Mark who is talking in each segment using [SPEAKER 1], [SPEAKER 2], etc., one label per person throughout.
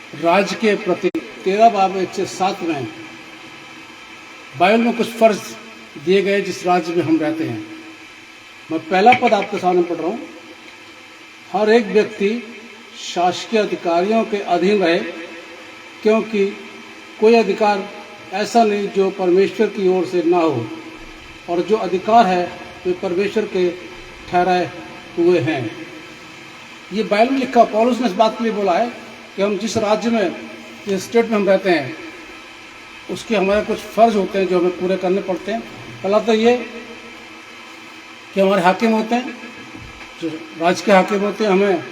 [SPEAKER 1] राज्य के प्रति 13 बाब 107 में बाइबल में कुछ फर्ज दिए गए जिस राज्य में हम रहते हैं। मैं पहला पद आपके सामने पढ़ रहा हूँ। हर एक व्यक्ति शासकीय अधिकारियों के अधीन रहे, क्योंकि कोई अधिकार ऐसा नहीं जो परमेश्वर की ओर से ना हो, और जो अधिकार है वे परमेश्वर के ठहराए हुए हैं। ये बाइबल में लिखा। पौलुस ने इस बात के लिए बोला है कि हम जिस राज्य में, जिस स्टेट में हम रहते हैं, उसके हमारे कुछ फर्ज होते हैं जो हमें पूरे करने पड़ते हैं। पहला तो ये कि हमारे हाकिम होते हैं, जो राज्य के हाकिम होते हैं, हमें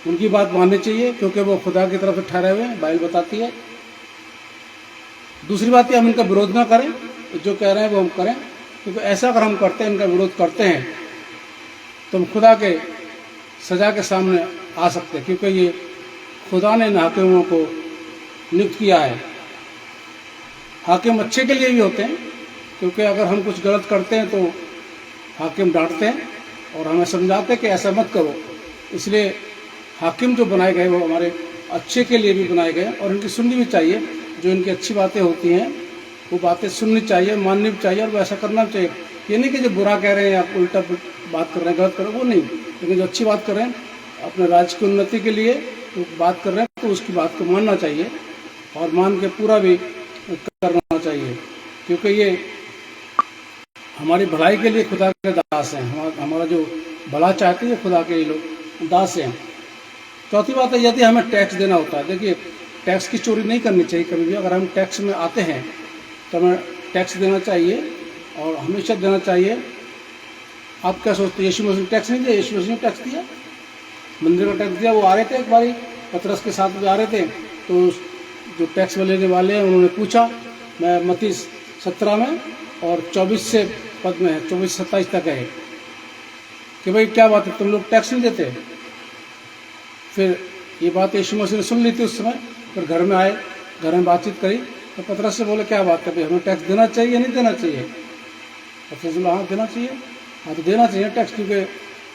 [SPEAKER 1] उनकी बात माननी चाहिए, क्योंकि वो खुदा की तरफ से ठहरे हुए हैं, बाइबल बताती है। दूसरी बात ये, हम इनका विरोध ना करें, जो कह रहे हैं वो हम करें, क्योंकि ऐसा अगर हम करते हैं, इनका विरोध करते हैं, तो हम खुदा के सजा के सामने आ सकते हैं, क्योंकि ये खुदा ने इन हाकिमों को नियुक्त किया है। हाकिम अच्छे के लिए भी होते हैं, क्योंकि अगर हम कुछ गलत करते हैं तो हाकिम डांटते हैं और हमें समझाते हैं कि ऐसा मत करो। इसलिए हाकिम जो बनाए गए वो हमारे अच्छे के लिए भी बनाए गए, और इनकी सुननी भी चाहिए। जो इनकी अच्छी बातें होती हैं वो बातें सुननी चाहिए, माननी भी चाहिए, और वो ऐसा करना चाहिए। ये नहीं कि जो बुरा कह रहे हैं या उल्टा बात कर रहे हैं, गलत कर रहे हैं, वो नहीं, लेकिन जो अच्छी बात कर रहे हैं अपने राज्य की उन्नति के लिए तो बात कर रहे हैं, तो उसकी बात को मानना चाहिए और मान के पूरा भी करना चाहिए, क्योंकि ये हमारी भलाई के लिए खुदा के दास हैं। हमारा जो भला चाहते हैं खुदा के लोग दास हैं। चौथी बात है, यदि हमें टैक्स देना होता है, देखिए टैक्स की चोरी नहीं करनी चाहिए कभी भी। अगर हम टैक्स में आते हैं तो हमें टैक्स देना चाहिए और हमेशा देना चाहिए। आप क्या सोचते हैं, यीशु मसीह ने टैक्स नहीं दिया? यीशु मसीह ने टैक्स दिया, मंदिर का टैक्स दिया। वो आ रहे थे एक बारी, पतरस के साथ भी आ रहे थे, तो जो टैक्स लेने वाले हैं उन्होंने पूछा, मैं मत्ती 17 में और 24 से पद में है, 24 से 27 तक है, कि भाई क्या बात है, तुम लोग टैक्स नहीं देते? फिर ये बात यीशु मसीह ने सुन ली थी उस समय। फिर घर में आए, घर में बातचीत करी, तो पतरस से बोले क्या बात है भाई, हमें टैक्स देना चाहिए नहीं देना चाहिए? पतरस बोला हाँ देना चाहिए। हाँ तो देना चाहिए टैक्स, क्योंकि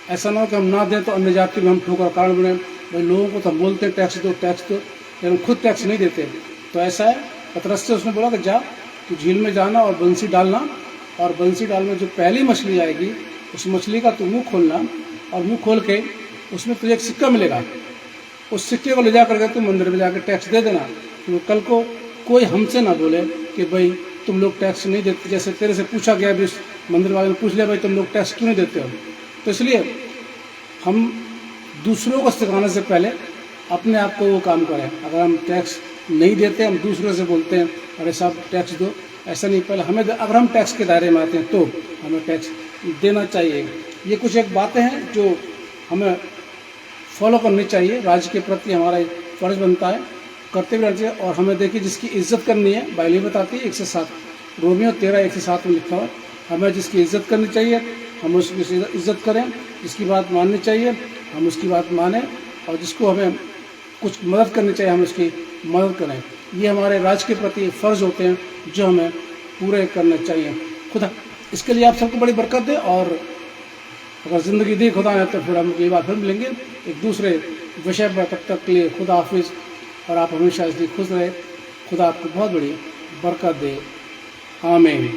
[SPEAKER 1] ऐसा ना हो कि हम ना दें तो अन्य जाति में हम ठोकर कारण बने। भाई लोगों को तो हम बोलते हैं टैक्स दो टैक्स दो, लेकिन हम खुद टैक्स नहीं देते। तो ऐसा है। पतरस से उसने बोला कि जा तू झील में जाना और बंसी डालना, और बंसी डालने जो पहली मछली आएगी उस मछली का तू मुँह खोलना, और मुँह खोल के उसमें तुझे एक सिक्का मिलेगा। उस सिक्के को ले जा करके तुम मंदिर में जाकर टैक्स दे देना, क्योंकि कल को कोई हमसे ना बोले कि भाई तुम लोग टैक्स नहीं देते। जैसे तेरे से पूछा गया भी, उस मंदिर वाले ने पूछ लिया भाई तुम लोग टैक्स क्यों नहीं देते हो। तो इसलिए हम दूसरों को सिखाने से पहले अपने आप को वो काम करें। अगर हम टैक्स नहीं देते, हम दूसरों से बोलते हैं अरे साहब टैक्स दो, ऐसा नहीं। पहले हमें, अगर हम टैक्स के दायरे में आते हैं तो हमें टैक्स देना चाहिए। ये कुछ एक बातें हैं जो हमें फॉलो करनी चाहिए। राज्य के प्रति हमारा एक फर्ज बनता है, करते भी रहना चाहिए। और हमें देखिए जिसकी इज्जत करनी है, बाइबल बताती है 107 रोमियो 13:107 में लिखा हुआ, हमें जिसकी इज्जत करनी चाहिए हम उसकी इज्जत करें, जिसकी बात माननी चाहिए हम उसकी बात मानें, और जिसको हमें कुछ मदद करनी चाहिए हम उसकी मदद करें। ये हमारे राज्य के प्रति फ़र्ज होते हैं जो हमें पूरे करने चाहिए। खुदा इसके लिए आप सबको बड़ी बरकत दे, और अगर ज़िंदगी दी खुदा ने तो फिर हम ये बात फिर मिलेंगे एक दूसरे विषय पर। तब तक के लिए खुदा हाफिज़, और आप हमेशा इसलिए खुश रहे। खुदा आपको बहुत बड़ी बरकत दे। आमीन।